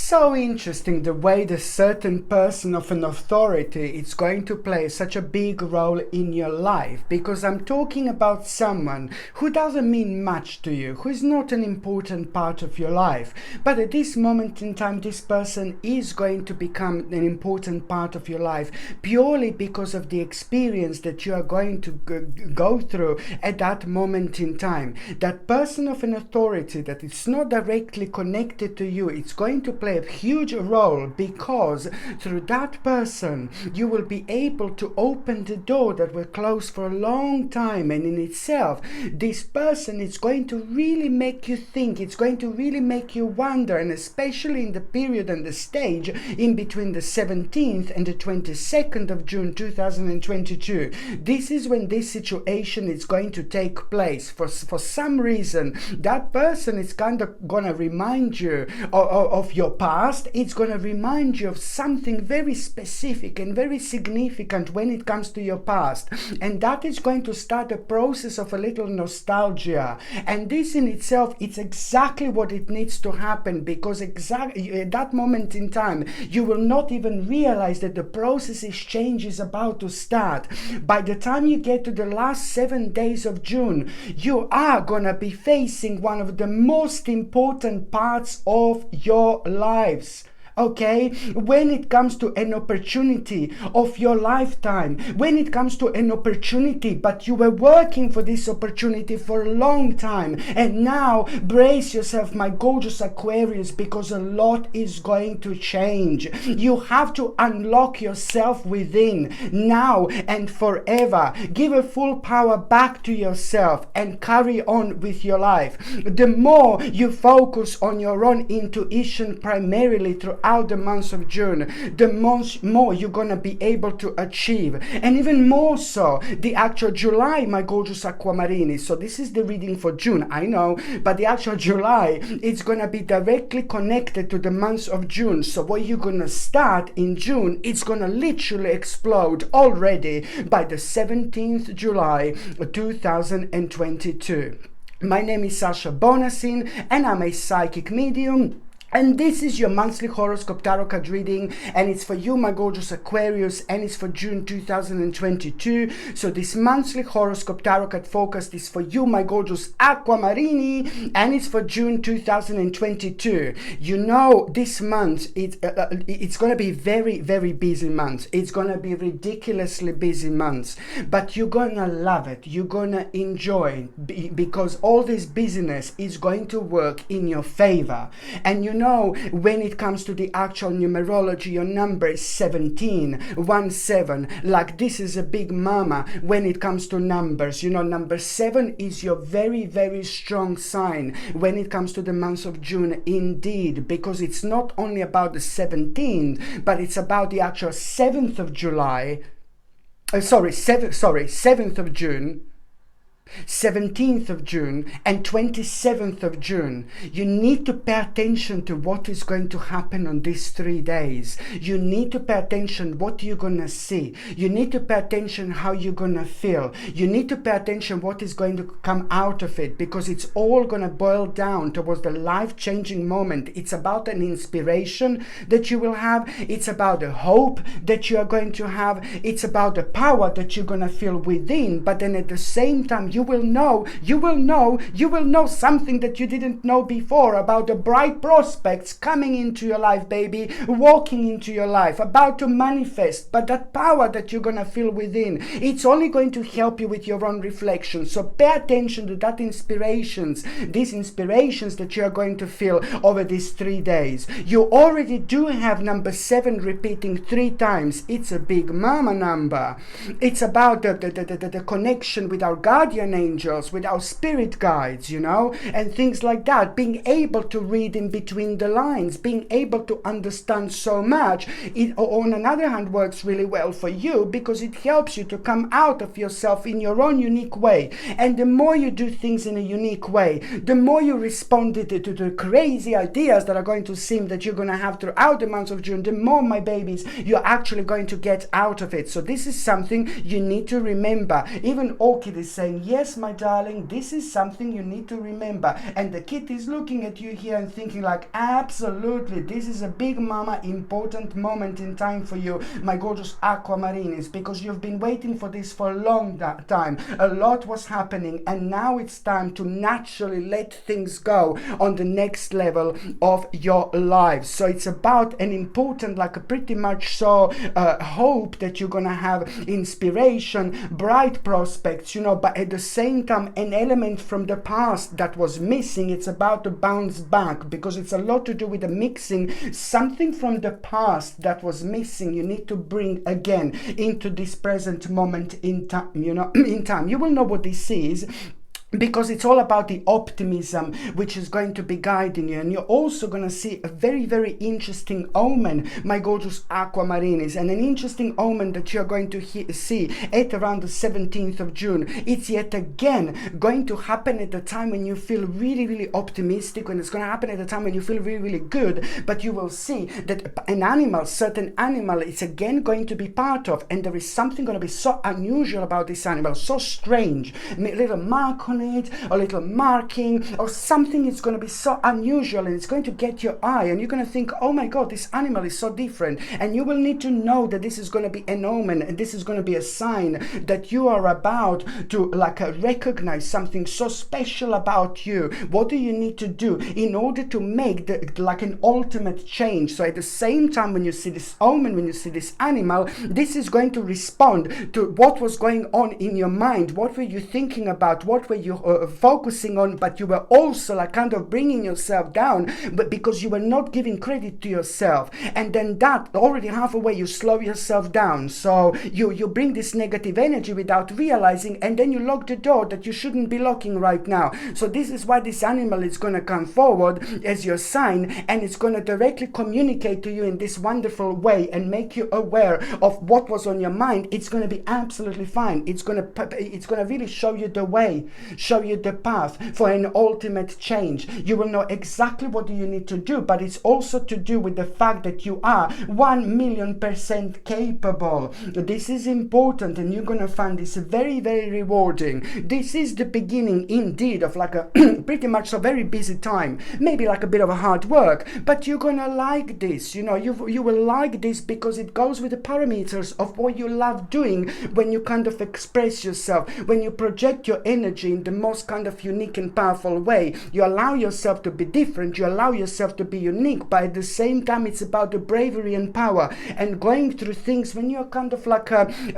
so interesting the way the certain person of an authority is going to play such a big role in your life, because I'm talking about someone who doesn't mean much to you, who is not an important part of your life, but at this moment in time this person is going to become an important part of your life purely because of the experience that you are going to go through at that moment in time. That person of an authority that is not directly connected to you, it's going to play a huge role, because through that person you will be able to open the door that were closed for a long time. And in itself, this person is going to really make you think, it's going to really make you wonder, and especially in the period and the stage in between the 17th and the 22nd of June 2022. This is when this situation is going to take place. For some reason, that person is kind of gonna remind you of your past. It's gonna remind you of something very specific and very significant when it comes to your past, and that is going to start a process of a little nostalgia. And this in itself, it's exactly what it needs to happen, because exactly at that moment in time you will not even realize that the process is change is about to start. By the time you get to the last 7 days of June, you are gonna be facing one of the most important parts of your lives. Okay, when it comes to an opportunity of your lifetime, when it comes to an opportunity, but you were working for this opportunity for a long time, and now brace yourself, my gorgeous Aquarius, because a lot is going to change. You have to unlock yourself within now and forever. Give a full power back to yourself and carry on with your life. The more you focus on your own intuition primarily throughout the months of June, the more you're gonna be able to achieve, and even more so the actual July, my gorgeous Aquamarini. So this is the reading for June, I know, but the actual July, it's gonna be directly connected to the months of June. So what you're gonna start in June, it's gonna literally explode already by the 17th July 2022. My name is Sasha Bonasin, and I'm a psychic medium. And this is your monthly horoscope tarot card reading, and it's for you, my gorgeous Aquarius, and it's for June 2022. So this monthly horoscope tarot card focus is for you, my gorgeous Aquamarini, and it's for June 2022. You know, this month it's gonna be very, very busy month. It's gonna be ridiculously busy months, but you're gonna love it. You're gonna enjoy it, because all this busyness is going to work in your favor. And you know, when it comes to the actual numerology, your number is 17, 17. Like, this is a big mama when it comes to numbers. You know, number 7 is your very, very strong sign when it comes to the month of June, indeed, because it's not only about the 17th, but it's about the actual 7th of July. 7th of June. 17th of June and 27th of June. You need to pay attention to what is going to happen on these 3 days. You need to pay attention what you're gonna see. You need to pay attention how you're gonna feel. You need to pay attention what is going to come out of it, because it's all gonna boil down towards the life-changing moment. It's about an inspiration that you will have. It's about a hope that you are going to have. It's about the power that you're gonna feel within. But then at the same time, you will know something that you didn't know before about the bright prospects coming into your life, baby, walking into your life, about to manifest. But that power that you're gonna feel within, it's only going to help you with your own reflection. So pay attention to that these inspirations that you are going to feel over these 3 days. You already do have number 7 repeating 3 times. It's a big mama number. It's about the connection with our guardian angels, with our spirit guides, you know, and things like that. Being able to read in between the lines, being able to understand so much. It, on another hand, works really well for you, because it helps you to come out of yourself in your own unique way. And the more you do things in a unique way, the more you respond to the crazy ideas that are going to seem that you're going to have throughout the month of June, the more, my babies, you're actually going to get out of it. So this is something you need to remember. Even Orchid is saying, yes, my darling, this is something you need to remember. And the kid is looking at you here and thinking like, absolutely, this is a big mama important moment in time for you, my gorgeous aquamarinis, because you've been waiting for this for a long time. A lot was happening, and now it's time to naturally let things go on the next level of your lives. So it's about an important, like a pretty much so hope that you're gonna have inspiration, bright prospects, you know, but at the same time an element from the past that was missing. It's about to bounce back, because it's a lot to do with the mixing. Something from the past that was missing, you need to bring again into this present moment in time, you know, in time. You will know what this is, because it's all about the optimism which is going to be guiding you. And you're also going to see a very, very interesting omen, my gorgeous aquamarinis, and an interesting omen that you're going to see at around the 17th of June. It's yet again going to happen at the time when you feel really, really optimistic, when it's going to happen at the time when you feel really, really good. But you will see that an animal, certain animal, it's again going to be part of, and there is something going to be so unusual about this animal, so strange, a little mark on it, a little marking or something. Is going to be so unusual, and it's going to get your eye, and you're going to think, oh my god, this animal is so different. And you will need to know that this is going to be an omen, and this is going to be a sign that you are about to like recognize something so special about you. What do you need to do in order to make like an ultimate change? So at the same time, when you see this omen, when you see this animal, this is going to respond to what was going on in your mind. What were you thinking about? What were you focusing on? But you were also like kind of bringing yourself down, but because you were not giving credit to yourself. And then that already halfway you slow yourself down. So you bring this negative energy without realizing, and then you lock the door that you shouldn't be locking right now. So this is why this animal is going to come forward as your sign, and it's going to directly communicate to you in this wonderful way and make you aware of what was on your mind. It's going to be absolutely fine. It's going to really show you the way, show you the path for an ultimate change. You will know exactly what you need to do, but it's also to do with the fact that you are 1,000,000% capable. This is important, and you're going to find this very, very rewarding. This is the beginning indeed of like a pretty much a very busy time, maybe like a bit of a hard work, but you're going to like this. You know, you will like this because it goes with the parameters of what you love doing when you kind of express yourself, when you project your energy in the most kind of unique and powerful way. You allow yourself to be different, you allow yourself to be unique, but at the same time it's about the bravery and power and going through things when you're kind of like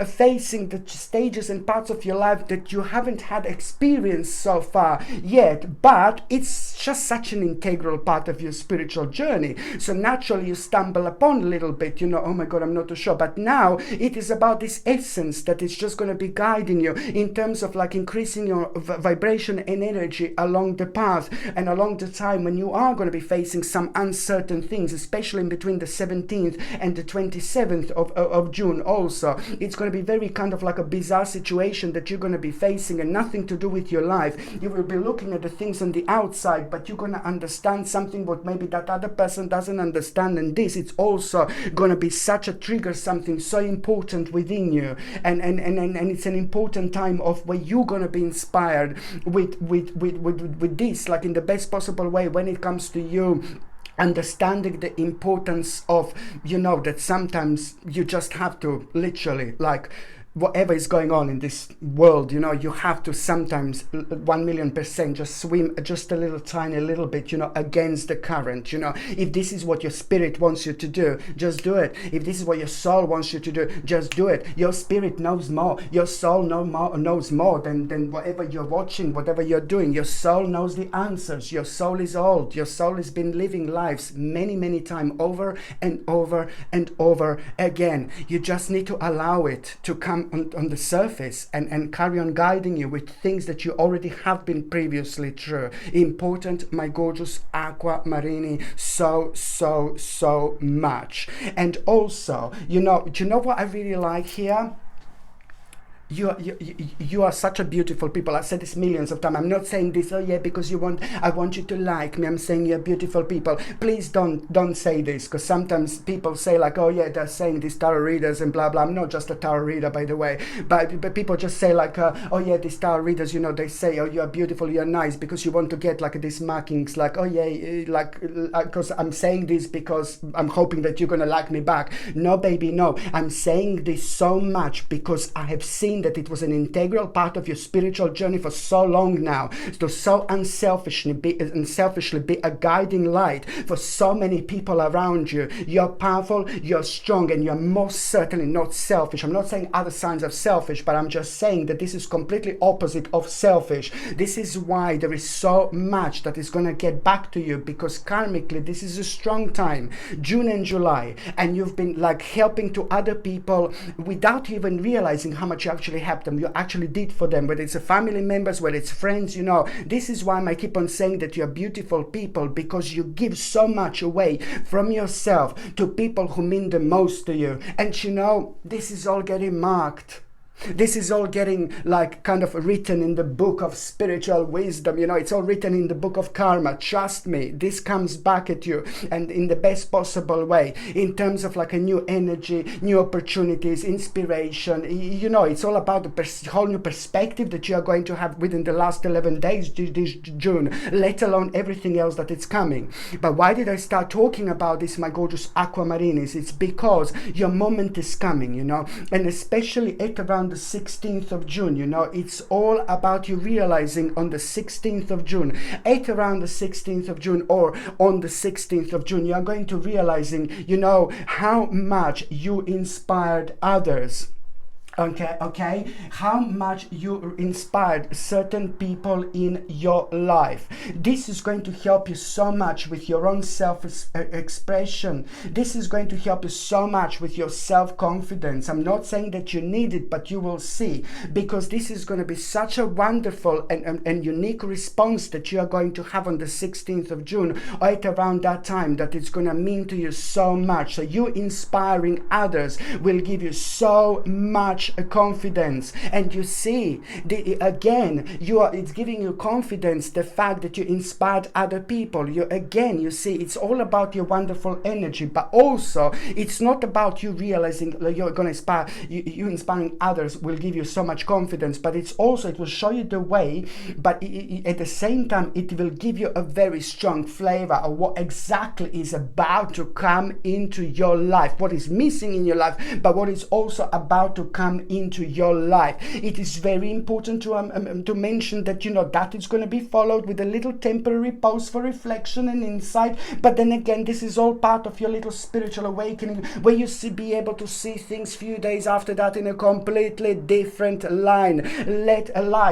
facing the stages and parts of your life that you haven't had experience so far yet, but it's just such an integral part of your spiritual journey. So naturally you stumble upon a little bit, you know, oh my god, I'm not too sure. But now it is about this essence that is just going to be guiding you in terms of like increasing your vibration and energy along the path and along the time when you are going to be facing some uncertain things, especially in between the 17th and the 27th of June. Also, it's going to be very kind of like a bizarre situation that you're going to be facing, and nothing to do with your life. You will be looking at the things on the outside, but you're going to understand something what maybe that other person doesn't understand, and this it's also going to be such a trigger, something so important within you, and it's an important time of where you're going to be inspired with this, like in the best possible way, when it comes to you understanding the importance of, you know, that sometimes you just have to literally, like, whatever is going on in this world, you know, you have to sometimes 1,000,000% just swim just a little tiny little bit, you know, against the current. You know, if this is what your spirit wants you to do, just do it. If this is what your soul wants you to do, just do it. Your spirit knows more, your soul knows more than whatever you're watching, whatever you're doing. Your soul knows the answers. Your soul is old. Your soul has been living lives many times over and over and over again. You just need to allow it to come on the surface and carry on guiding you with things that you already have been previously through. Important, my gorgeous aquamarini, so much. And also, you know, do you know what I really like here? You are such a beautiful people. I've said this millions of times. I'm not saying this, oh yeah, because I want you to like me. I'm saying you're beautiful people. Please don't say this, because sometimes people say like, oh yeah, they're saying these tarot readers and blah blah. I'm not just a tarot reader, by the way, but people just say like, oh yeah, these tarot readers, you know, they say, oh, you're beautiful, you're nice, because you want to get like these markings, like, oh yeah, like, because I'm saying this because I'm hoping that you're gonna like me back. No, baby, no. I'm saying this so much because I have seen that it was an integral part of your spiritual journey for so long now, to so unselfishly be a guiding light for so many people around you. You're powerful, you're strong, and you're most certainly not selfish. I'm not saying other signs of selfish, but I'm just saying that this is completely opposite of selfish. This is why there is so much that is going to get back to you, because karmically this is a strong time, June and July, and you've been like helping to other people without even realizing how much you actually helped them. You actually did for them, whether it's a family members, whether it's friends, you know. This is why I keep on saying that you're beautiful people, because you give so much away from yourself to people who mean the most to you. And you know, this is all getting marked. This is all getting like kind of written in the book of spiritual wisdom, you know. It's all written in the book of karma. Trust me, this comes back at you, and in the best possible way, in terms of like a new energy, new opportunities, inspiration. You know, it's all about the whole new perspective that you are going to have within the last 11 days this June, let alone everything else that it's coming. But why did I start talking about this, my gorgeous aquamarinis? It's because your moment is coming, you know, and especially at around the 16th of June, you know, it's all about you realizing on the 16th of June, at around the 16th of June or on the 16th of June, you are going to realizing, you know, how much you inspired others. Okay, how much you inspired certain people in your life. This is going to help you so much with your own self-expression. This is going to help you so much with your self-confidence. I'm not saying that you need it, but you will see, because this is going to be such a wonderful and unique response that you are going to have on the 16th of June, or at around that time, that it's going to mean to you so much. So you inspiring others will give you so much confidence. And you see, it's giving you confidence, the fact that you inspired other people. You see, it's all about your wonderful energy, but also it's not about you realizing that you're going to inspire, you inspiring others will give you so much confidence, but it's also, it will show you the way, but at the same time it will give you a very strong flavor of what exactly is about to come into your life, what is missing in your life, but what is also about to come into your life. It is very important to mention that, you know, that is going to be followed with a little temporary pause for reflection and insight, but then again, this is all part of your little spiritual awakening, where you be able to see things few days after that in a completely different line, let alone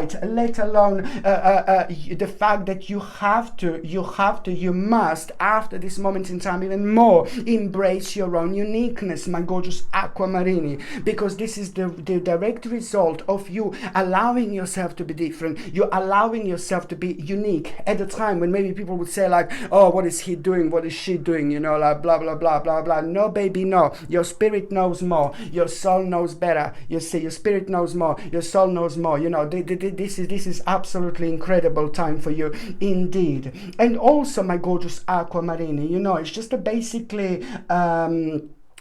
the fact that you must, after this moment in time, even more embrace your own uniqueness, my gorgeous aquamarini, because this is the direct result of you allowing yourself to be different. You're allowing yourself to be unique at a time when maybe people would say like, oh, what is he doing, what is she doing, you know, like blah blah blah blah blah. No, baby, no. Your spirit knows more, your soul knows better. You see, your spirit knows more, your soul knows more. You know, this is absolutely incredible time for you indeed. And also, my gorgeous aquamarini, you know, it's just a basically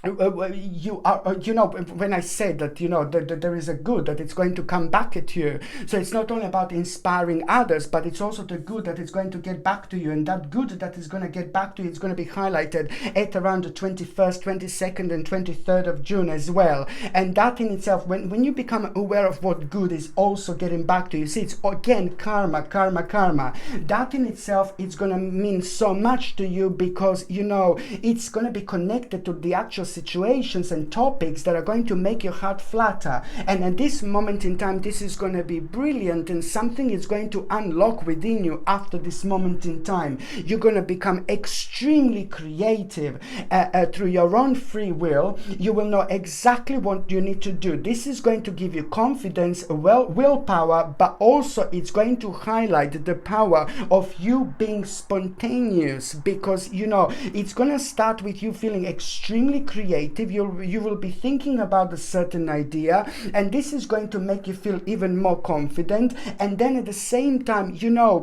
you are, you know, when I said that, you know, that there is a good that it's going to come back at you. So it's not only about inspiring others, but it's also the good that is going to get back to you. And that good that is going to get back to you is going to be highlighted at around the 21st, 22nd, and 23rd of June as well. And that in itself, when you become aware of what good is also getting back to you, see, it's again karma. That in itself, it's going to mean so much to you, because, you know, it's going to be connected to the actual situations and topics that are going to make your heart flutter. And at this moment in time, this is going to be brilliant, and something is going to unlock within you after this moment in time. You're going to become extremely creative through your own free will. You will know exactly what you need to do. This is going to give you confidence, willpower, but also it's going to highlight the power of you being spontaneous, because, you know, it's going to start with you feeling extremely creative creative, you will be thinking about a certain idea, and this is going to make you feel even more confident. And then at the same time,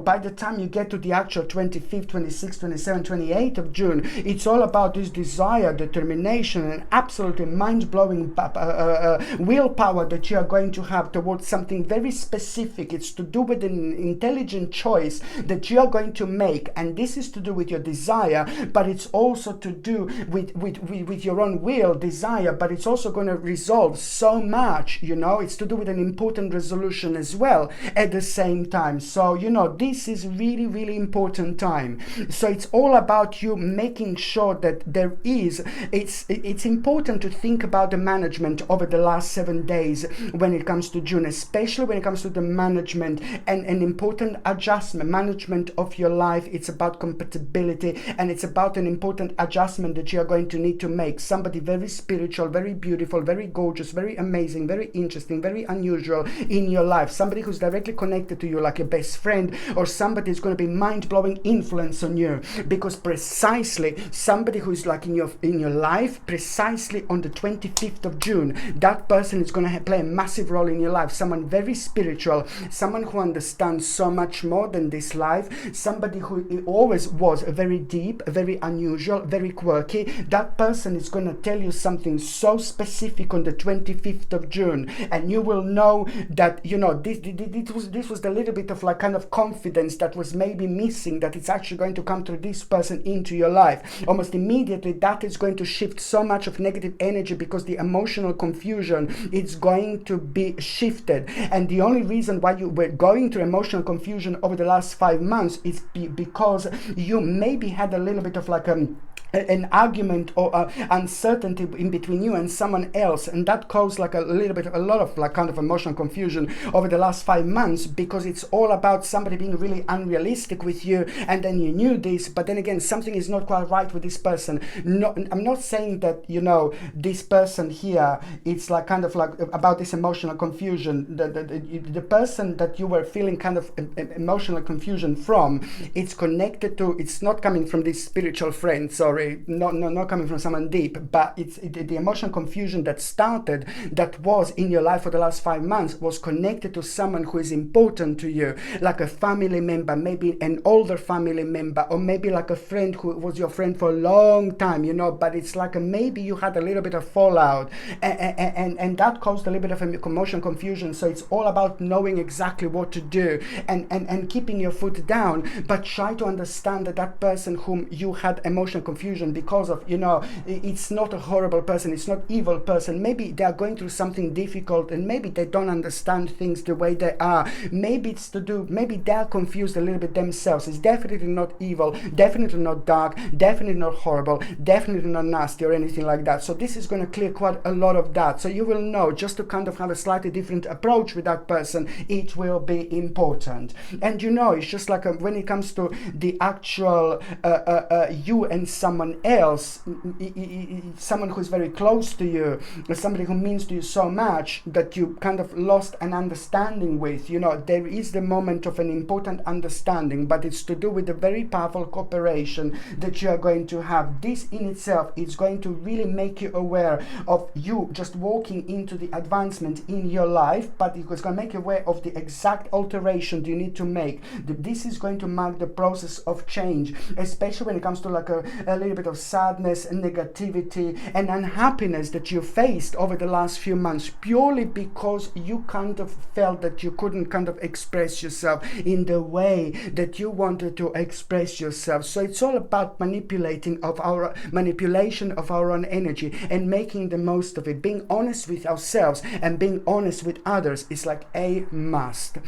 by the time you get to the actual 25th, 26th, 27th, 28th of June, it's all about this desire, determination, and absolutely mind-blowing willpower that you are going to have towards something very specific. It's to do with an intelligent choice that you are going to make, and this is to do with your desire, but it's also to do with your own will, desire, but it's also going to resolve so much, it's to do with an important resolution as well at the same time. So this is really, really important time. So it's all about you making sure that it's important to think about the management over the last 7 days when it comes to June, especially when it comes to the management and an important adjustment, management of your life. It's about compatibility, and it's about an important adjustment that you are going to need to make. Somebody very spiritual, very beautiful, very gorgeous, very amazing, very interesting, very unusual in your life. Somebody who's directly connected to you, like a best friend, or somebody who's going to be mind-blowing influence on you, because precisely somebody who's like in your life, precisely on the 25th of June, that person is going to play a massive role in your life. Someone very spiritual, someone who understands so much more than this life, somebody who always was very deep, very unusual, very quirky. That person is going to tell you something so specific on the 25th of June, and you will know that this was the little bit of like kind of confidence that was maybe missing, that it's actually going to come through this person into your life. Almost immediately that is going to shift so much of negative energy, because the emotional confusion is going to be shifted. And the only reason why you were going through emotional confusion over the last 5 months is because you maybe had a little bit of like an argument or uncertainty in between you and someone else, and that caused like a lot of like kind of emotional confusion over the last 5 months, because it's all about somebody being really unrealistic with you, and then you knew this, but then again something is not quite right with this person. No, I'm not saying that this person here, it's like kind of like about this emotional confusion. The person that you were feeling kind of emotional confusion from, it's connected to, it's not coming from this spiritual friend, sorry, not coming from someone deep, but it's the emotional confusion that started, that was in your life for the last 5 months, was connected to someone who is important to you, like a family member, maybe an older family member, or maybe like a friend who was your friend for a long time, but it's like maybe you had a little bit of fallout, and that caused a little bit of emotional confusion. So it's all about knowing exactly what to do and keeping your foot down, but try to understand that person whom you had emotional confusion because of, it's not a horrible person, it's not evil person. Maybe they are going through something difficult, and maybe they don't understand things the way they are. Maybe maybe they're confused a little bit themselves. It's definitely not evil, definitely not dark, definitely not horrible, definitely not nasty or anything like that. So this is going to clear quite a lot of that. So you will know, just to kind of have a slightly different approach with that person, it will be important. And it's just like when it comes to the actual you and someone else, someone who's very close to you, somebody who means to you so much that you kind of lost an understanding with, there is the moment of an important understanding, but it's to do with the very powerful cooperation that you are going to have. This in itself is going to really make you aware of you just walking into the advancement in your life, but it's going to make you aware of the exact alteration you need to make. This is going to mark the process of change, especially when it comes to like a little bit of sadness and negativity and unhappiness that you faced over the last few months, purely because you kind of felt that you couldn't kind of express yourself in the way that you wanted to express yourself. So it's all about manipulation of our own energy and making the most of it. Being honest with ourselves and being honest with others is like a must.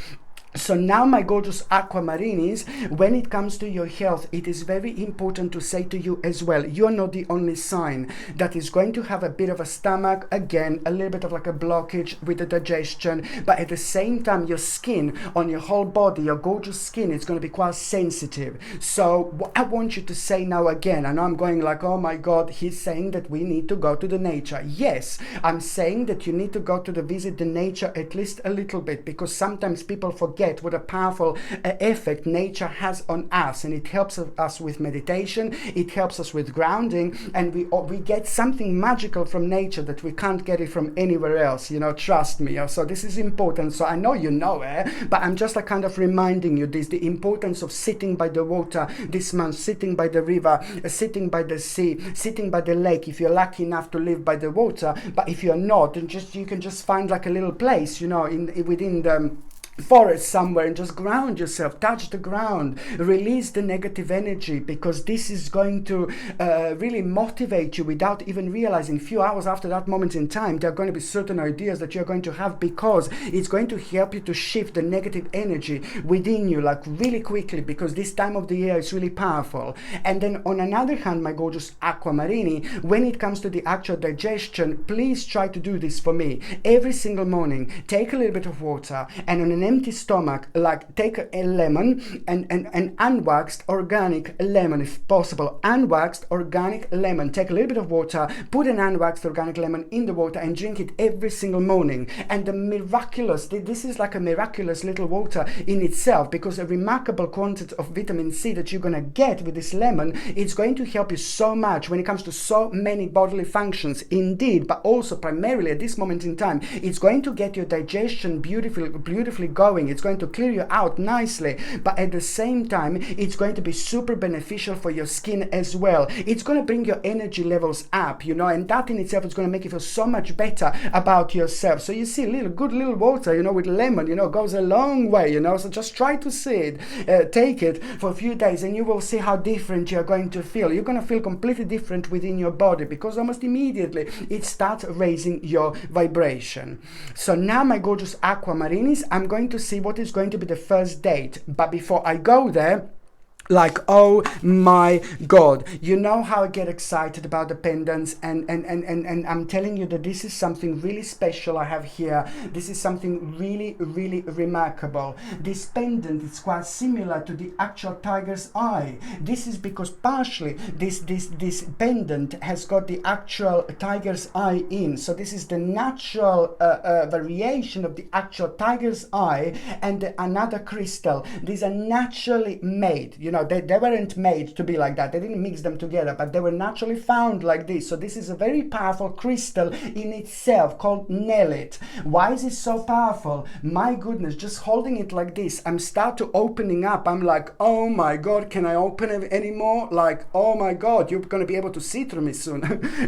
So now, my gorgeous aquamarines, when it comes to your health, it is very important to say to you as well, you're not the only sign that is going to have a bit of a stomach, again, a little bit of like a blockage with the digestion, but at the same time, your skin on your whole body, your gorgeous skin, is going to be quite sensitive. So what I want you to say now again, and I'm going like, oh my God, he's saying that we need to go to the nature. Yes, I'm saying that you need to go to visit the nature at least a little bit, because sometimes people forget forget what a powerful effect nature has on us, and it helps us with meditation, it helps us with grounding, and we get something magical from nature that we can't get it from anywhere else, trust me. So this is important. So I know you know it, but I'm just kind of reminding you this, the importance of sitting by the water this month, sitting by the river, sitting by the sea, sitting by the lake, if you're lucky enough to live by the water. But if you're not, then you can just find like a little place, within the forest somewhere, and just ground yourself, touch the ground, release the negative energy, because this is going to really motivate you without even realizing. Few hours after that moment in time, there are going to be certain ideas that you're going to have, because it's going to help you to shift the negative energy within you, like really quickly, because this time of the year is really powerful. And then on another hand, my gorgeous aquamarini, when it comes to the actual digestion, please try to do this for me every single morning. Take a little bit of water, and on an empty stomach, like take a lemon, and unwaxed organic lemon, if possible, unwaxed organic lemon. Take a little bit of water, put an unwaxed organic lemon in the water, and drink it every single morning. And this is like a miraculous little water in itself, because a remarkable quantity of vitamin C that you're going to get with this lemon, it's going to help you so much when it comes to so many bodily functions, indeed, but also primarily at this moment in time, it's going to get your digestion beautifully going. It's going to clear you out nicely, but at the same time, it's going to be super beneficial for your skin as well. It's going to bring your energy levels up, and that in itself is going to make you feel so much better about yourself. So you see, good little water, with lemon, goes a long way, so just try to see it, take it for a few days, and you will see how different you're going to feel. You're going to feel completely different within your body, because almost immediately it starts raising your vibration. So now, my gorgeous aquamarinis, I'm going to see what is going to be the first date. But before I go there, like, oh my God, you know how I get excited about the pendants, and I'm telling you that this is something really special I have here. This is something really, really remarkable. This pendant is quite similar to the actual tiger's eye. This is because partially this pendant has got the actual tiger's eye in. So this is the natural variation of the actual tiger's eye and another crystal. These are naturally made, they weren't made to be like that. They didn't mix them together, but they were naturally found like this. So this is a very powerful crystal in itself called Nellit. Why is it so powerful? My goodness, just holding it like this, I'm start to opening up. I'm like, oh my God, can I open it anymore? Like, oh my God, you're going to be able to see through me soon.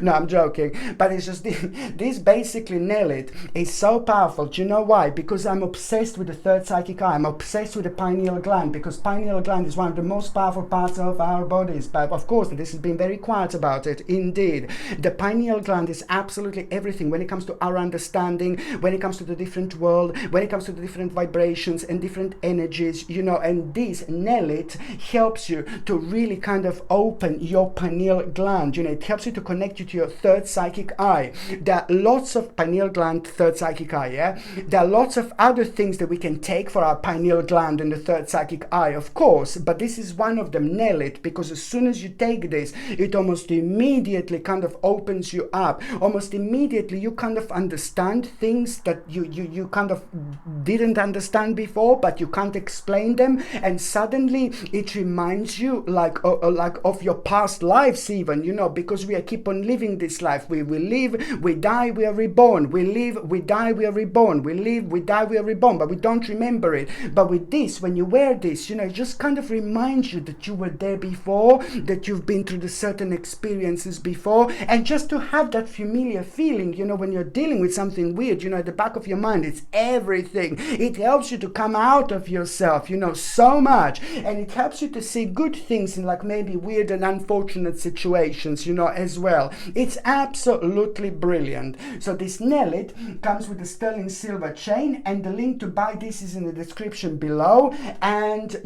No, I'm joking. But it's just this basically Nellit is so powerful. Do you know why? Because I'm obsessed with the third psychic eye. I'm obsessed with the pineal gland, because pineal gland is one of the most powerful parts of our bodies. But of course, this has been very quiet about it. Indeed, the pineal gland is absolutely everything when it comes to our understanding, when it comes to the different world, when it comes to the different vibrations and different energies, and this Nellit helps you to really kind of open your pineal gland. It helps you to connect you to your third psychic eye. There are lots of pineal gland, third psychic eye, yeah? There are lots of other things that we can take for our pineal gland and the third psychic eye, of course, but this is one of them, Nellit, because as soon as you take this, it almost immediately kind of opens you up. Almost immediately you kind of understand things that you kind of didn't understand before, but you can't explain them, and suddenly it reminds you like of your past lives even, because we keep on living this life. We live, we die, we are reborn. We live, we die, we are reborn. We live, we die, we are reborn, but we don't remember it. But with this, when you wear this, it just kind of reminds you that you were there before, that you've been through the certain experiences before, and just to have that familiar feeling, when you're dealing with something weird, at the back of your mind, it's everything. It helps you to come out of yourself, so much, and it helps you to see good things in like maybe weird and unfortunate situations, as well. It's absolutely brilliant. So this Nellit comes with a sterling silver chain, and the link to buy this is in the description below. And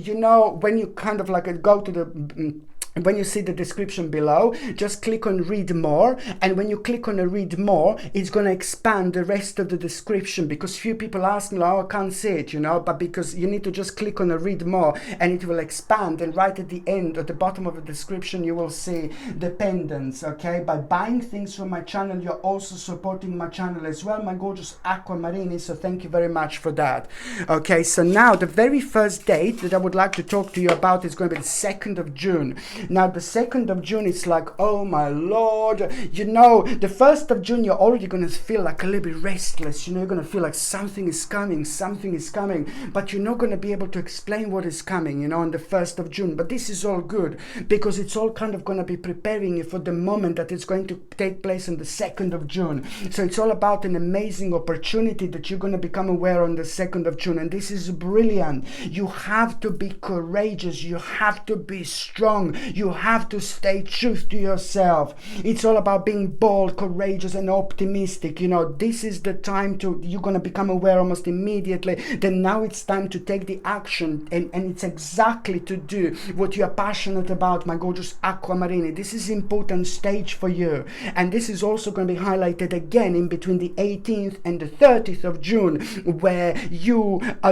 when you kind of like go to the when you see the description below, just click on read more, and when you click on a read more, it's going to expand the rest of the description, because few people ask me, oh, I can't see it, you know, but because you need to just click on a read more and it will expand, and right at the end, at the bottom of the description, you will see the pendants. Okay, by buying things from my channel, you're also supporting my channel as well, my gorgeous aquamarini, so thank you very much for that. Okay, so now the very first date that I would like to talk to you about is going to be the 2nd of June. Now the 2nd of June, it's like, oh my lord, you know, the 1st of June you're already going to feel like a little bit restless, you know, you're going to feel like something is coming, but you're not going to be able to explain what is coming, you know, on the 1st of June. But this is all good, because it's all kind of going to be preparing you for the moment that it's going to take place on the 2nd of June. So it's all about an amazing opportunity that you're going to become aware on the 2nd of June, and this is brilliant. You have to be courageous, you have to be strong, you have to stay true to yourself. It's all about being bold, courageous and optimistic. You know, this is the time you're going to become aware almost immediately. Then now it's time to take the action, and it's exactly to do what you are passionate about, my gorgeous aquamarini. This is important stage for you, and this is also going to be highlighted again in between the 18th and the 30th of June, where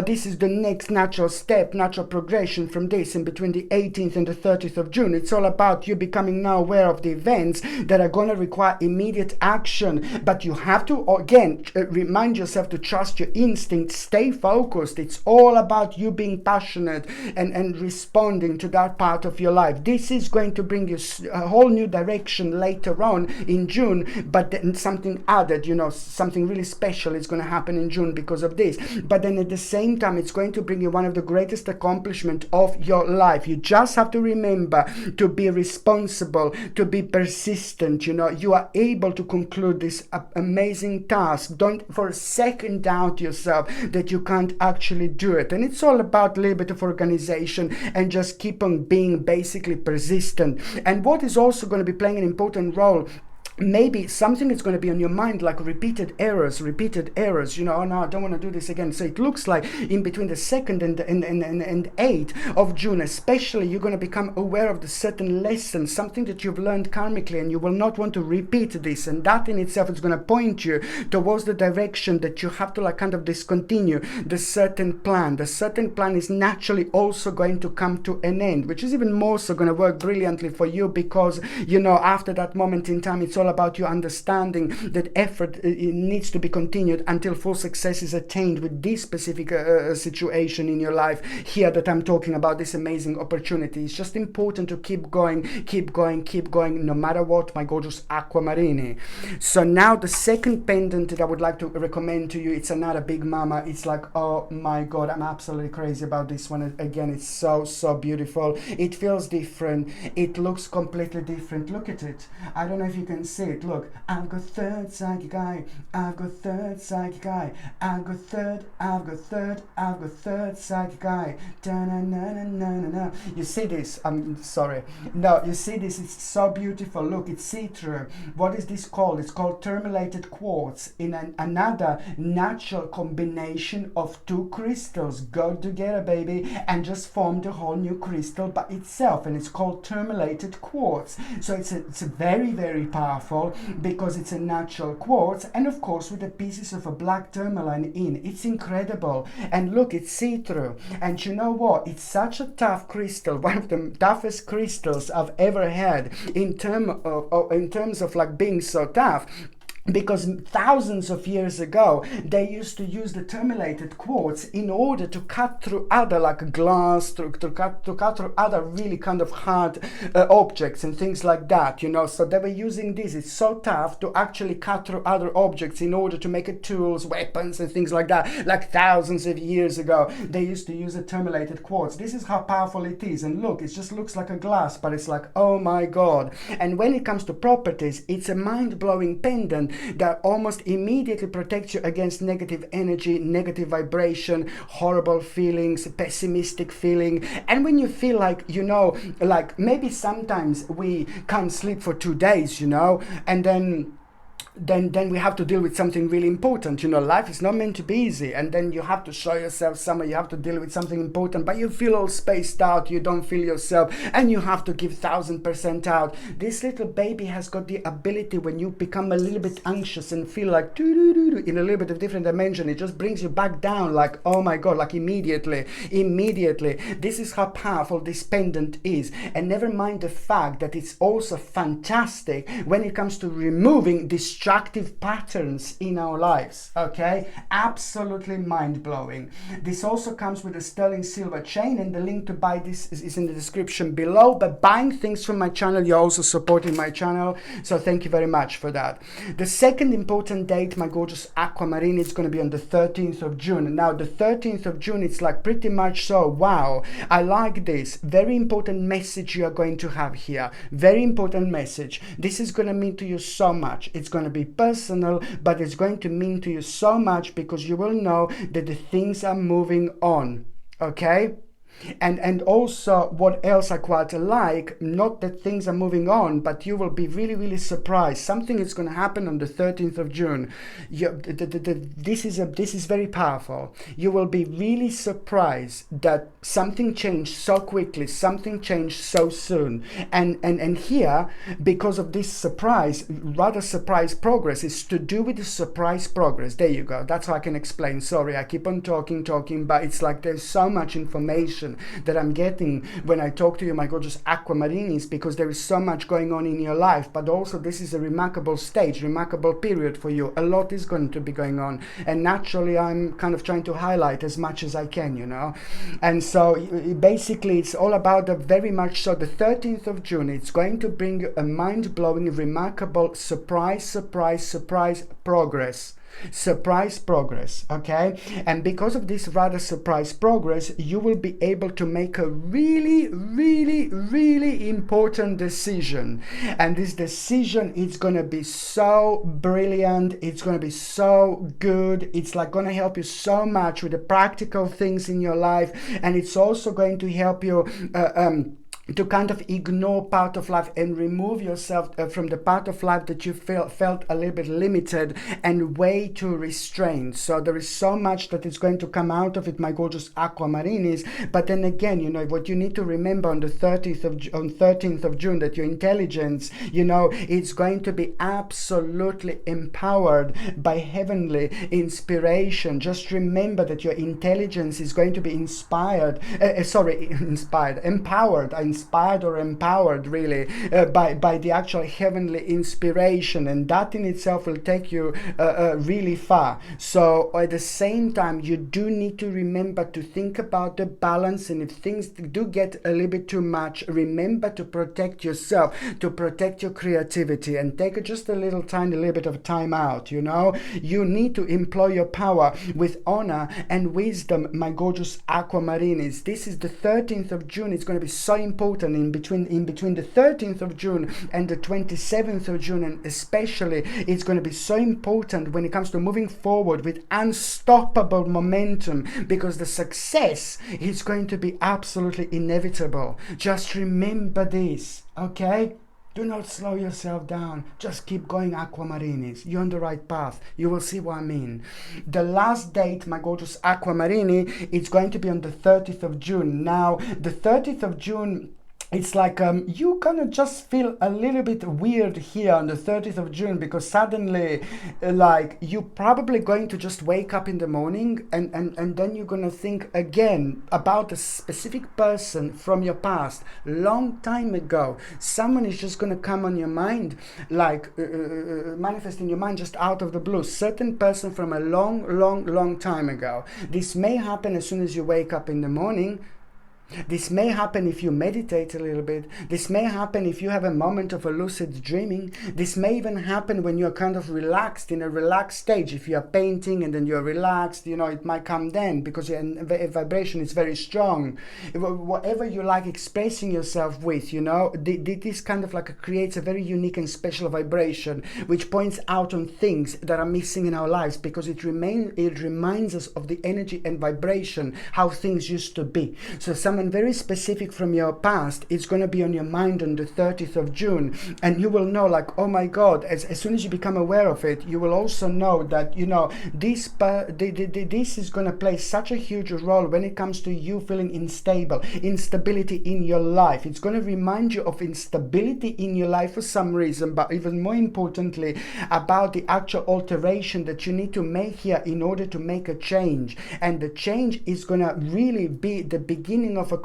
this is the next natural step, natural progression from this, in between the 18th and the 30th of June. It's all about you becoming now aware of the events that are going to require immediate action, but you have to again remind yourself to trust your instinct, stay focused. It's all about you being passionate and responding to that part of your life. This is going to bring you a whole new direction later on in June, but then something added, you know, something really special is going to happen in June because of this. But then at the same time, it's going to bring you one of the greatest accomplishments of your life. You just have to remember to be responsible, to be persistent. You know, you are able to conclude this amazing task. Don't for a second doubt yourself that you can't actually do it. And it's all about a little bit of organization and just keep on being basically persistent. And what is also going to be playing an important role, maybe something is going to be on your mind, like repeated errors, you know, oh no, I don't want to do this again. So it looks like in between the 2nd and 8th of June especially, you're going to become aware of the certain lessons, something that you've learned karmically, and you will not want to repeat this, and that in itself is going to point you towards the direction that you have to like kind of discontinue the certain plan. The certain plan is naturally also going to come to an end, which is even more so going to work brilliantly for you, because you know, after that moment in time, it's all about you understanding that effort it needs to be continued until full success is attained with this specific situation in your life here that I'm talking about, this amazing opportunity. It's just important to keep going, no matter what, my gorgeous aquamarini. So now the second pendant that I would like to recommend to you, it's another big mama. It's like, oh my god, I'm absolutely crazy about this one. Again, it's so beautiful. It feels different, it looks completely different. Look at it. I don't know if you can see it. Look, I've got third psychic eye, I've got third psychic eye, I've got third psychic eye. Da-na-na-na-na-na. You see this? I'm sorry. No, you see this? It's so beautiful. Look, it's see-through. What is this called? It's called tourmalated quartz, in another natural combination of two crystals go together, baby, and just formed a whole new crystal by itself, and it's called tourmalated quartz. So it's a very powerful, because it's a natural quartz, and of course with the pieces of a black tourmaline in. It's incredible. And look, it's see-through, and you know what, it's such a tough crystal, one of the toughest crystals I've ever had in terms of like being so tough, because thousands of years ago they used to use the tourmalated quartz in order to cut through other, like glass, to cut through other really kind of hard objects and things like that, you know. So they were using this. It's so tough to actually cut through other objects in order to make it tools, weapons and things like that. Like thousands of years ago they used to use a tourmalated quartz. This is how powerful it is. And look, it just looks like a glass, but it's like, oh my god. And when it comes to properties, it's a mind-blowing pendant that almost immediately protects you against negative energy, negative vibration, horrible feelings, pessimistic feeling. And when you feel like, you know, like maybe sometimes we can't sleep for 2 days, you know, and then then we have to deal with something really important. You know, life is not meant to be easy, and then you have to show yourself somewhere, you have to deal with something important, but you feel all spaced out, you don't feel yourself, and you have to give 1000% out. This little baby has got the ability, when you become a little bit anxious and feel like in a little bit of different dimension, it just brings you back down, like, oh my god, like immediately. This is how powerful this pendant is. And never mind the fact that it's also fantastic when it comes to removing destructive patterns in our lives. Okay, absolutely mind-blowing. This also comes with a sterling silver chain, and the link to buy this is in the description below. But buying things from my channel, you're also supporting my channel, so thank you very much for that. The second important date, my gorgeous aquamarine, is going to be on the 13th of June. Now the 13th of June, it's like pretty much so, wow, I like this. Very important message you are going to have here. Very important message. This is going to mean to you so much. It's going to be personal, but it's going to mean to you so much, because you will know that the things are moving on. Okay? And also, what else I quite like, not that things are moving on, but you will be really, really surprised. Something is going to happen on the 13th of June. This is very powerful. You will be really surprised that something changed so quickly, something changed so soon. And here, because of this surprise, rather surprise progress, is to do with the surprise progress. There you go. That's how I can explain. Sorry, I keep on talking, but it's like there's so much information that I'm getting when I talk to you, my gorgeous aquamarinis, because there is so much going on in your life. But also, this is a remarkable stage, remarkable period for you. A lot is going to be going on, and naturally I'm kind of trying to highlight as much as I can, you know. And so basically it's all about the very much so the 13th of June. It's going to bring you a mind-blowing, remarkable surprise progress. Surprise progress. Okay, and because of this rather surprise progress, you will be able to make a really important decision. And this decision is going to be so brilliant, it's going to be so good, it's like going to help you so much with the practical things in your life. And it's also going to help you to kind of ignore part of life and remove yourself from the part of life that you felt a little bit limited and way too restrained. So there is so much that is going to come out of it, my gorgeous aquamarinis. But then again, you know, what you need to remember on the 13th of June, that your intelligence, you know, it's going to be absolutely empowered by heavenly inspiration. Just remember that your intelligence is going to be empowered, inspired or empowered really by the actual heavenly inspiration, and that in itself will take you really far. So at the same time, you do need to remember to think about the balance, and if things do get a little bit too much, remember to protect yourself, to protect your creativity, and take just a little bit of time out. You know, you need to employ your power with honor and wisdom, my gorgeous aquamarinis. This is the 13th of June. It's going to be so important in between the 13th of June and the 27th of June, and especially it's going to be so important when it comes to moving forward with unstoppable momentum, because the success is going to be absolutely inevitable. Just remember this, okay? Do not slow yourself down. Just keep going, aquamarinis. You're on the right path. You will see what I mean. The last date, my gorgeous aquamarini, it's going to be on the 30th of June. Now, the 30th of June, it's like you kind of just feel a little bit weird here on the 30th of June, because suddenly like you're probably going to just wake up in the morning and then you're going to think again about a specific person from your past, long time ago. Someone is just going to come on your mind, like manifest in your mind just out of the blue. Certain person from a long time ago. This may happen as soon as you wake up in the morning. This may happen if you meditate a little bit. This may happen if you have a moment of a lucid dreaming. This may even happen when you're kind of relaxed, in a relaxed stage. If you're painting and then you're relaxed, you know, it might come then, because your vibration is very strong. Whatever you like expressing yourself with, you know, this kind of like creates a very unique and special vibration, which points out on things that are missing in our lives, because it reminds us of the energy and vibration, how things used to be. So some someone very specific from your past is going to be on your mind on the 30th of June, and you will know like, oh my God, as soon as you become aware of it, you will also know that, you know, this is going to play such a huge role when it comes to you feeling instability in your life. It's going to remind you of instability in your life for some reason, but even more importantly, about the actual alteration that you need to make here in order to make a change. And the change is going to really be the beginning of a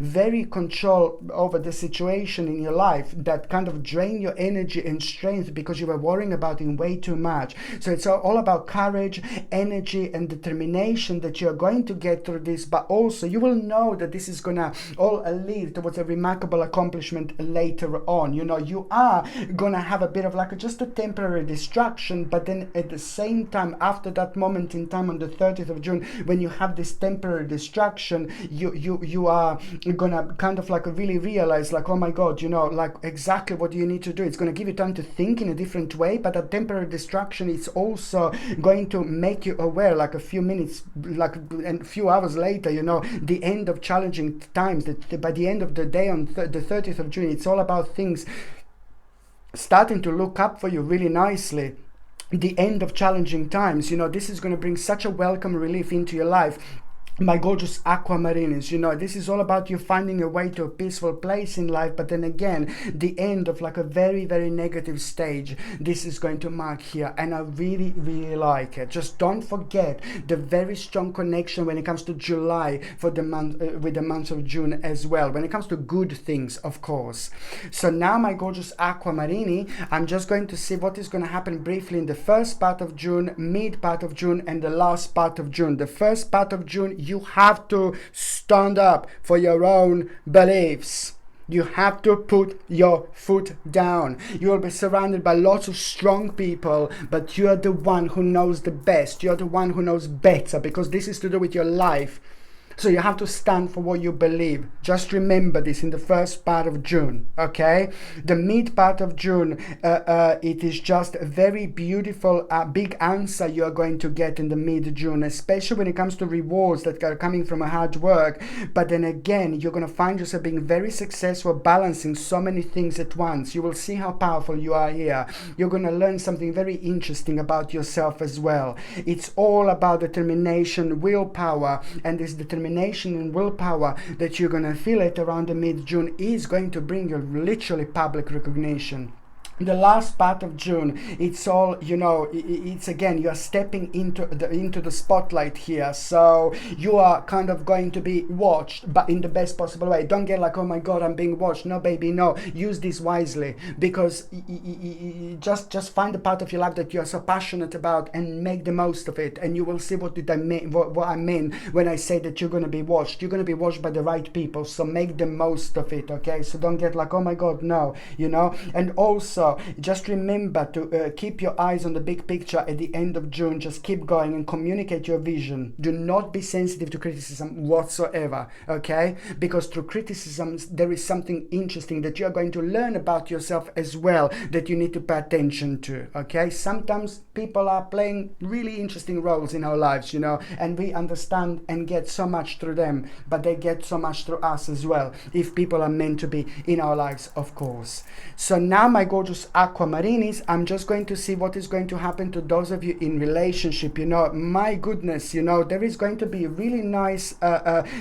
very control over the situation in your life that kind of drain your energy and strength because you were worrying about it way too much. So it's all about courage, energy, and determination that you're going to get through this, but also you will know that this is gonna all lead towards a remarkable accomplishment later on. You know, you are gonna have a bit of like just a temporary distraction, but then at the same time, after that moment in time on the 30th of June, when you have this temporary distraction, you are gonna kind of like really realize like, oh my God, you know, like exactly what you need to do. It's gonna give you time to think in a different way, but that temporary distraction is also going to make you aware like a few minutes, like and a few hours later, you know, the end of challenging times, that by the end of the day on the 30th of June, it's all about things starting to look up for you really nicely. The end of challenging times, you know, this is going to bring such a welcome relief into your life. My gorgeous aquamarines, you know, this is all about you finding a way to a peaceful place in life, but then again, the end of like a very, very negative stage, this is going to mark here, and I really, really like it. Just don't forget the very strong connection when it comes to July for the month, with the month of June as well, when it comes to good things, of course. So now, my gorgeous aquamarini, I'm just going to see what is going to happen briefly in the first part of June, mid part of June, and the last part of June. The first part of June, you have to stand up for your own beliefs. You have to put your foot down. You will be surrounded by lots of strong people, but you are the one who knows the best. You are the one who knows better, because this is to do with your life. So you have to stand for what you believe. Just remember this in the first part of June, okay? The mid part of June, it is just a very beautiful, big answer you are going to get in the mid-June, especially when it comes to rewards that are coming from a hard work. But then again, you're going to find yourself being very successful, balancing so many things at once. You will see how powerful you are here. You're going to learn something very interesting about yourself as well. It's all about determination, willpower, and this determination and willpower that you're going to feel it around the mid-June is going to bring you literally public recognition. The last part of June, it's all, you know, it's again, you are stepping into the spotlight here. So you are kind of going to be watched, but in the best possible way. Don't get like, oh my God, I'm being watched. No, baby, no. Use this wisely, because just find the part of your life that you are so passionate about and make the most of it. And you will see what I mean when I say that you're going to be watched. You're going to be watched by the right people. So make the most of it, okay? So don't get like, oh my God, no, you know. And also, just remember to keep your eyes on the big picture at the end of June. Just keep going and communicate your vision. Do not be sensitive to criticism whatsoever, okay? Because through criticism, there is something interesting that you're going to learn about yourself as well that you need to pay attention to, okay? Sometimes people are playing really interesting roles in our lives, you know, and we understand and get so much through them, but they get so much through us as well, if people are meant to be in our lives, of course. So now, my gorgeous aquamarinis, I'm just going to see what is going to happen to those of you in relationship. You know, my goodness, you know, there is going to be a really nice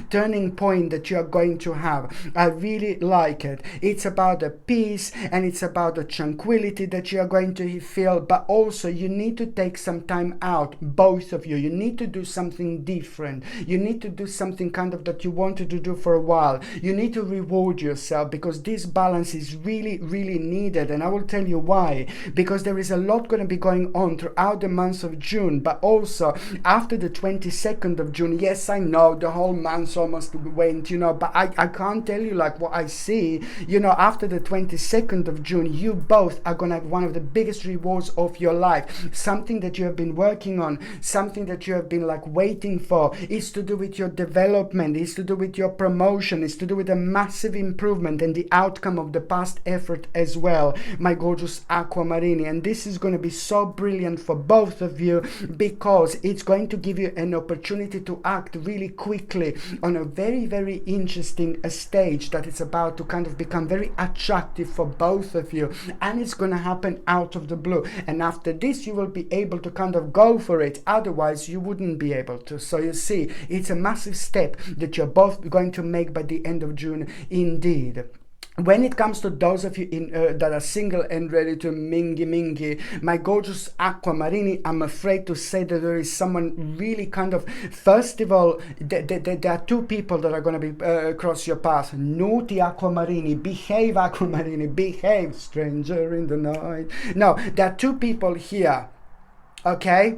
turning point that you are going to have. I really like it. It's about the peace and it's about the tranquility that you are going to feel, but also you need to take some time out, both of you. You need to do something different. You need to do something kind of that you wanted to do for a while. You need to reward yourself, because this balance is really, really needed. And I will tell you why. Because there is a lot going to be going on throughout the month of June, but also after the 22nd of June. Yes, I know the whole month almost went, you know, but I can't tell you like what I see. You know, after the 22nd of June, you both are going to have one of the biggest rewards of your life. Something that you have been working on, something that you have been like waiting for. It's to do with your development, it's to do with your promotion, it's to do with a massive improvement and the outcome of the past effort as well. my gorgeous Aquamarini. And this is going to be so brilliant for both of you, because it's going to give you an opportunity to act really quickly on a very, very interesting stage that is about to kind of become very attractive for both of you, and it's going to happen out of the blue. And after this, you will be able to kind of go for it, otherwise you wouldn't be able to. So you see, it's a massive step that you're both going to make by the end of June indeed. When it comes to those of you that are single and ready to mingy, my gorgeous Aquamarini, I'm afraid to say that there is someone really kind of, first of all, there are two people that are going to be cross your path. Naughty Aquamarini, behave Aquamarini, behave, stranger in the night. No, there are two people here, okay?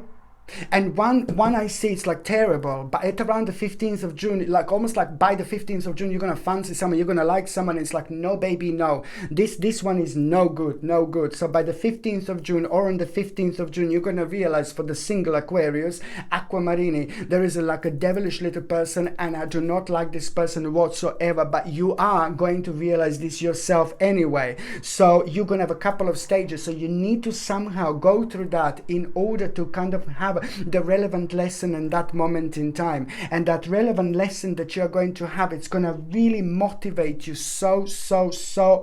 And one I see it's like terrible, but at around the 15th of June, like almost like by the 15th of June, you're gonna fancy someone, you're gonna like someone. It's like, no baby, no, this one is no good. So by the 15th of June or on the 15th of June, you're gonna realize, for the single Aquarius, Aquamarini, there is like a devilish little person, and I do not like this person whatsoever, but you are going to realize this yourself anyway. So you're gonna have a couple of stages, so you need to somehow go through that in order to kind of have the relevant lesson in that moment in time. And that relevant lesson that you're going to have, it's going to really motivate you so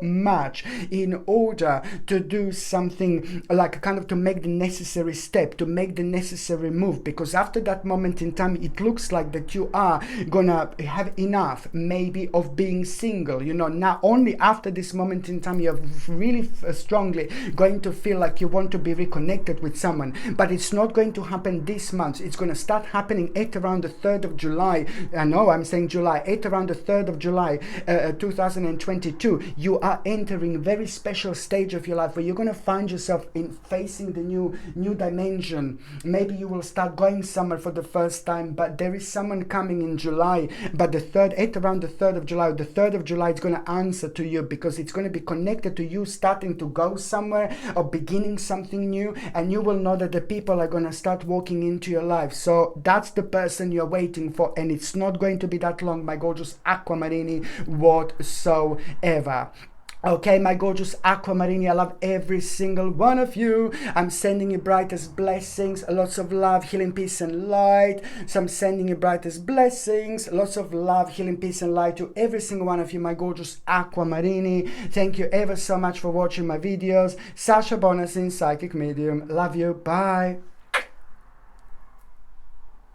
much in order to do something, like kind of to make the necessary step, to make the necessary move. Because after that moment in time, it looks like that you are gonna have enough maybe of being single, you know. Now only after this moment in time, you're really strongly going to feel like you want to be reconnected with someone, but it's not going to happen this month. It's going to start happening at around the 3rd of July. I know I'm saying July. At around the 3rd of July 2022, you are entering a very special stage of your life where you're going to find yourself in facing the new dimension. Maybe you will start going somewhere for the first time, but there is someone coming in July. But the 3rd, at around the 3rd of July, the 3rd of July is going to answer to you, because it's going to be connected to you starting to go somewhere or beginning something new, and you will know that the people are going to start walking into your life. So that's the person you're waiting for, and it's not going to be that long, my gorgeous Aquamarini, whatsoever. Okay, my gorgeous Aquamarini, I love every single one of you. I'm sending you brightest blessings, lots of love, healing, peace and light. So I'm sending you brightest blessings, lots of love, healing, peace and light to every single one of you, my gorgeous Aquamarini. Thank you ever so much for watching my videos. Sasha Bonasin, Psychic Medium. Love you. Bye.